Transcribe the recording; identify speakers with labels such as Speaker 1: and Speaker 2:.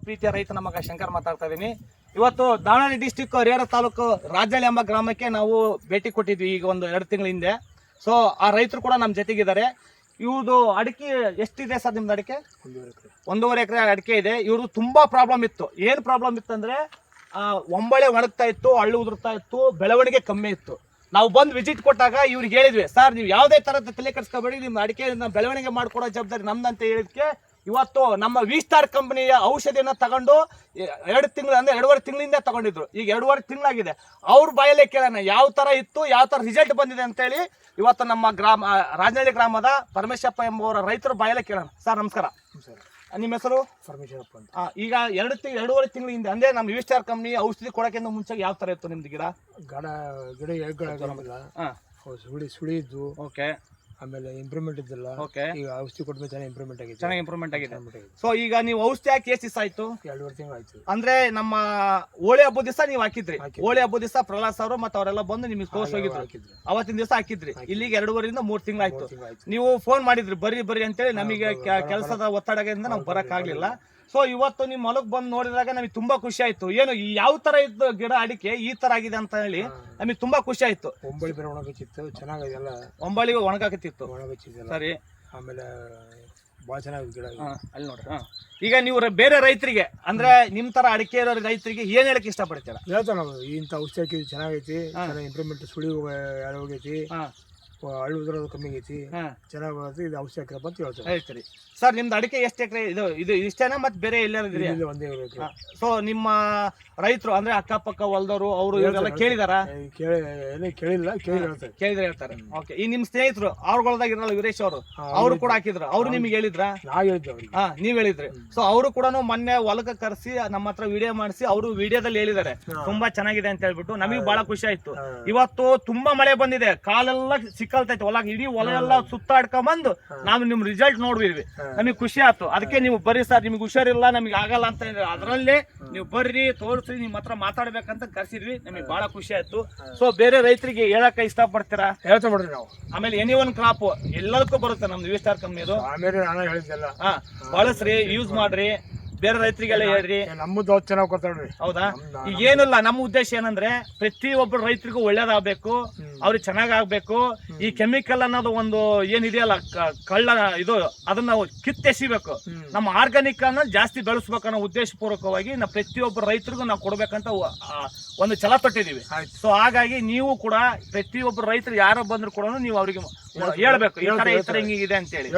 Speaker 1: ಪ್ರೀತಿಯ ರೈತನ ಮಗ ಶಂಕರ್ ಮಾತಾಡ್ತಾ ಇದ್ದೀನಿ. ಇವತ್ತು ದಾವಣಗೆರೆ ಡಿಸ್ಟಿಕ್ ಹರಿಹರ ತಾಲೂಕು ರಾಜನಹಳ್ಳಿ ಎಂಬ ಗ್ರಾಮಕ್ಕೆ ನಾವು ಭೇಟಿ ಕೊಟ್ಟಿದ್ವಿ ಈಗ ಒಂದು 2 ತಿಂಗಳ ಹಿಂದೆ. ಸೊ ಆ ರೈತರು ಕೂಡ ನಮ್ಮ ಜೊತೆಗಿದ್ದಾರೆ. ಇವ್ರದ್ದು ಅಡಿಕೆ ಎಷ್ಟಿದೆ ಸರ್ ನಿಮ್ದು ಅಡಿಕೆ? 1.5 ಎಕರೆ ಅಡಿಕೆ ಇದೆ. ಇವ್ರದ್ದು ತುಂಬಾ ಪ್ರಾಬ್ಲಮ್ ಇತ್ತು. ಏನು ಪ್ರಾಬ್ಲಮ್ ಇತ್ತು ಅಂದ್ರೆ ಒಂಬಳೆ ಒಣಗ್ತಾ ಇತ್ತು, ಹಳ್ಳು ಉದುರ್ತಾ ಇತ್ತು, ಬೆಳವಣಿಗೆ ಕಮ್ಮಿ ಇತ್ತು. ನಾವು ಬಂದು ವಿಸಿಟ್ ಕೊಟ್ಟಾಗ ಇವ್ರಿಗೆ ಹೇಳಿದ್ವಿ, ಸರ್ ನೀವು ಯಾವುದೇ ಥರದ ತಲೆ ಕೆಡಿಸ್ಕೋಬೇಡಿ, ನಿಮ್ಮ ಅಡಿಕೆ ಬೆಳವಣಿಗೆ ಮಾಡ್ಕೊಡೋ ಜವಾಬ್ದಾರಿ ನಮ್ದಂತ ಹೇಳಿದ್ಕೆ ಇವತ್ತು ನಮ್ಮ ವಿ-ಸ್ಟಾರ್ ಕಂಪನಿಯ ಔಷಧಿಯನ್ನು ತಗೊಂಡು 2 ತಿಂಗಳು ಅಂದ್ರೆ 2.5 ತಿಂಗಳಿಂದ ತಗೊಂಡಿದ್ರು. ಈಗ 2.5 ತಿಂಗಳಾಗಿದೆ. ಅವ್ರ ಬಾಯಲ್ಲೇ ಕೇಳೋಣ ಯಾವ ಥರ ಇತ್ತು, ಯಾವ ಥರ ರಿಸಲ್ಟ್ ಬಂದಿದೆ ಅಂತೇಳಿ ಇವತ್ತು ನಮ್ಮ ರಾಜನಹಳ್ಳಿ ಗ್ರಾಮದ ಪರಮೇಶಪ್ಪ ಎಂಬುವರ ರೈತರ ಬಾಯಲ್ಲೇ ಕೇಳೋಣ. ಸರ್ ನಮಸ್ಕಾರ. ನಿಮ್ಮ ಹೆಸರು? ಪರಮೇಶ್ವರಪ್ಪ ಅಂತ. ಈಗ 2.5 ತಿಂಗಳ ಹಿಂದೆ ಅಂದ್ರೆ ನಮ್ಮ ವಿ-ಸ್ಟಾರ್ ಕಂಪನಿ ಔಷಧಿ ಕೊಡೋಕ್ಕಿಂತ ಮುಂಚೆ ಯಾವ ಥರ ಇತ್ತು ನಿಮ್ದು ಗಿಡ?
Speaker 2: ಸುಳಿ ಇದ್ದು.
Speaker 1: ಓಕೆ.
Speaker 2: ಆಮೇಲೆ ಇಂಪ್ರೂವ್ಮೆಂಟ್ ಇದ್ದಿಲ್ಲ.
Speaker 1: ಓಕೆ.
Speaker 2: ಈಗ ಔಷಧಿ ಕೊಟ್ಟ ಚೆನ್ನಾಗಿ ಇಂಪ್ರೂವ್ಮೆಂಟ್ ಆಗಿದೆ.
Speaker 1: ಚೆನ್ನಾಗಿ ಇಂಪ್ರೂವ್ಮೆಂಟ್ ಆಗಿದೆ. ಸೊ ಈಗ ನೀವು ಔಷಧಿ ಹಾಕಿ ಎಷ್ಟು ದಿವಸ ಆಯ್ತು?
Speaker 2: 2.5 ತಿಂಗಳು ಆಯ್ತು.
Speaker 1: ಅಂದ್ರೆ ನಮ್ಮ ಹೋಳಿ ಹಬ್ಬದ ದಿವಸ ನೀವು ಹಾಕಿದ್ರಿ. ಹೋಳಿ ಹಬ್ಬದ ದಿವಸ ಪ್ರಹ್ಲಾದ್ ಅವರು ಮತ್ತೆ ಅವರೆಲ್ಲ ಬಂದು ನಿಮಗೆ ತೋರ್ಸ್ ಹೋಗಿದ್ರು. ಅವತ್ತಿನ ದಿವಸ ಹಾಕಿದ್ರಿ. ಇಲ್ಲಿಗೆ 2.5 3 ತಿಂಗಳಾಯ್ತು. ನೀವು ಫೋನ್ ಮಾಡಿದ್ರಿ ಬರ್ರಿ ಅಂತೇಳಿ. ನಮಗೆ ಕೆಲಸದ ಒತ್ತಡದಿಂದ ನಾವು ಬರಕ್ ಆಗ್ಲಿಲ್ಲ. ಸೊ ಇವತ್ತು ನಿಮ್ಮ ಹೊಲಕ್ಕೆ ಬಂದು ನೋಡಿದಾಗ ನಮಗೆ ತುಂಬಾ ಖುಷಿ ಆಯ್ತು. ಏನು ಯಾವ ತರ ಇತ್ತು ಗಿಡ ಅಡಿಕೆ ಈ ತರ ಆಗಿದೆ ಅಂತ ಹೇಳಿ ನಮಗೆ ತುಂಬಾ ಖುಷಿ ಆಯ್ತು.
Speaker 2: ಒಂಬಳಿ ಬೇರೆ ಒಣಗಚ್ಚಿತ್ತು, ಚೆನ್ನಾಗಿದೆಲ್ಲ.
Speaker 1: ಒಂಬಳಿಗೆ ಒಣಗಾಕತ್ತಿತ್ತು. ಸರಿ.
Speaker 2: ಆಮೇಲೆ ಬಹಳ ಚೆನ್ನಾಗಿ ಗಿಡ
Speaker 1: ಅಲ್ಲಿ ನೋಡ್ರಿ. ಈಗ ನೀವು ಬೇರೆ ರೈತರಿಗೆ ಅಂದ್ರೆ ನಿಮ್ ತರ ಅಡಿಕೆ ಇರೋ ರೈತರಿಗೆ ಏನ್ ಹೇಳಕ್ ಇಷ್ಟಪಡ್ತೀರಾ?
Speaker 2: ಹೇಳ್ತಾ ನಾವು ಇಂಥ ಔಷಧಿ ಹಾಕಿದ್ವಿ, ಚೆನ್ನಾಗೈತಿ, ಇಂಪ್ರೂವ್ಮೆಂಟ್, ಸುಳಿ ಯಾರು ಹೋಗೈತಿ, ಹಳ್ಳು ಉದುರೋದು ಕಮ್ಮಿ ಆಗೈತಿ, ಚೆನ್ನಾಗಿ ಇದು ಔಷಧಿ ಹಾಕಿರಪ್ಪ ಅಂತ ಹೇಳ್ತಾರೆ.
Speaker 1: ಹೇಳ್ತೀರಿ. ಸರ್ ನಿಮ್ದು ಅಡಿಕೆ ಎಷ್ಟು ಎಕರೆ ಇದು ಇಷ್ಟೇನಾ ಮತ್ತೆ ಬೇರೆ ಎಲ್ಲಾರಿದ್ರಿ?
Speaker 2: ಒಂದೇ ಎಕರೆ.
Speaker 1: ಸೊ ನಿಮ್ಮ ರೈತರು ಅಂದ್ರೆ ಅಕ್ಕಪಕ್ಕ ಹೊಲದವರು ಅವರು ಇವರೆಲ್ಲ ಕೇಳಿದಾರ?
Speaker 2: ಕೇಳಿಲ್ಲ,
Speaker 1: ಕೇಳಿದ್ರೆ ಹೇಳ್ತಾರೆ. ಓಕೆ. ಈ ನಿಮ್ ಸ್ನೇಹಿತರು ಅವ್ರ ಹೊಲದಾಗ ಇರಲ್ಲ ವೀರೇಶ್ ಅವರು, ಅವರು ಕೂಡ ಹಾಕಿದ್ರು. ಅವ್ರು ನಿಮ್ಗೆ ಹೇಳಿದ್ರ? ನೀವ್ ಹೇಳಿದ್ರಿ. ಸೊ ಅವರು ಕೂಡ ಮೊನ್ನೆ ಹೊಲಕ್ಕೆ ಕರೆಸಿ ನಮ್ಮ ಹತ್ರ ವಿಡಿಯೋ ಮಾಡಿಸಿ ಅವರು ವಿಡಿಯೋದಲ್ಲಿ ಹೇಳಿದ್ದಾರೆ ತುಂಬಾ ಚೆನ್ನಾಗಿದೆ ಅಂತ ಹೇಳ್ಬಿಟ್ಟು. ನಮಗೆ ಬಹಳ ಖುಷಿ ಆಯ್ತು. ಇವತ್ತು ತುಂಬಾ ಮಳೆ ಬಂದಿದೆ, ಕಾಲೆಲ್ಲ ಸಿಕ್ಕಲ್ತೈತೆ ಹೊಲ, ಇಡೀ ಹೊಲ ಎಲ್ಲ ಸುತ್ತಾಡ್ಕೊಂಡ್ ಬಂದು ನಾವು ನಿಮ್ ರಿಸಲ್ಟ್ ನೋಡ್ಬಿದ್ವಿ. ನಮಗೆ ಖುಷಿ ಆಯ್ತು. ಅದಕ್ಕೆ ನೀವು ಬರ್ರಿ ಸರ್, ನಿಮ್ಗೆ ಹುಷಾರಿಲ್ಲ, ನಮಗೆ ಆಗಲ್ಲ ಅಂತ ಅದರಲ್ಲೇ ನೀವು ಬರ್ರಿ ತೋರಿಸಿ ನಿಮ್ ಹತ್ರ ಮಾತಾಡ್ಬೇಕಂತ ಕರ್ಸಿದ್ವಿ. ನಮಗೆ ಬಹಳ ಖುಷಿ ಆಯ್ತು. ಸೊ ಬೇರೆ ರೈತರಿಗೆ ಹೇಳಕ್ ಇಷ್ಟ ಪಡ್ತೀರಾ?
Speaker 2: ಹೇಳ್ತಾ ಮಾಡ್ರಿ ನಾವು. ಆಮೇಲೆ
Speaker 1: ಎನಿ ಒನ್ ಕ್ರಾಪ್ ಎಲ್ಲದಕ್ಕೂ ಬರುತ್ತೆ ನಮ್ದು ವಿ-ಸ್ಟಾರ್ ಕಂಪ್ನಿದು.
Speaker 2: ಆಮೇಲೆ ನಾನು ಹೇಳಿದ್ದೆಲ್ಲ
Speaker 1: ಬಳಸ್ರಿ, ಯೂಸ್ ಮಾಡ್ರಿ, ಬೇರೆ ರೈತರಿಗೆಲ್ಲ ಹೇಳ್ರಿ.
Speaker 2: ನಮ್ಮದು ಚೆನ್ನಾಗಿ ಕೊಡ್ತಾಳ್ರಿ.
Speaker 1: ಹೌದಾ? ಈಗ ಏನಿಲ್ಲ, ನಮ್ಮ ಉದ್ದೇಶ ಏನಂದ್ರೆ ಪ್ರತಿಯೊಬ್ಬರು ರೈತರಿಗೂ ಒಳ್ಳೇದಾಗಬೇಕು, ಅವ್ರಿಗೆ ಚೆನ್ನಾಗಾಗ್ಬೇಕು. ಈ ಕೆಮಿಕಲ್ ಅನ್ನೋದು ಒಂದು ಏನಿದೆಯಲ್ಲ ಕಳ್ಳ ಇದು, ಅದನ್ನ ನಾವು ಕಿತ್ತೆಸಿಬೇಕು. ನಮ್ಮ ಆರ್ಗಾನಿಕ್ ಅನ್ನ ಜಾಸ್ತಿ ಬೆಳೆಸ್ಬೇಕು ಅನ್ನೋ ಉದ್ದೇಶಪೂರ್ವಕವಾಗಿ ನಾವು ಪ್ರತಿಯೊಬ್ಬರು ರೈತರಿಗೂ ನಾವು ಕೊಡ್ಬೇಕಂತ ಒಂದು ಛಲ ತೊಟ್ಟಿದೀವಿ. ಸೊ ಹಾಗಾಗಿ ನೀವು ಕೂಡ ಪ್ರತಿಯೊಬ್ಬರು ರೈತರು ಯಾರೋ ಬಂದ್ರು ಕೂಡ ನೀವು ಅವ್ರಿಗೆ ಹೇಳ್ಬೇಕು ಈ ತರ ಹಿಂಗಿದೆ ಅಂತ ಹೇಳಿ.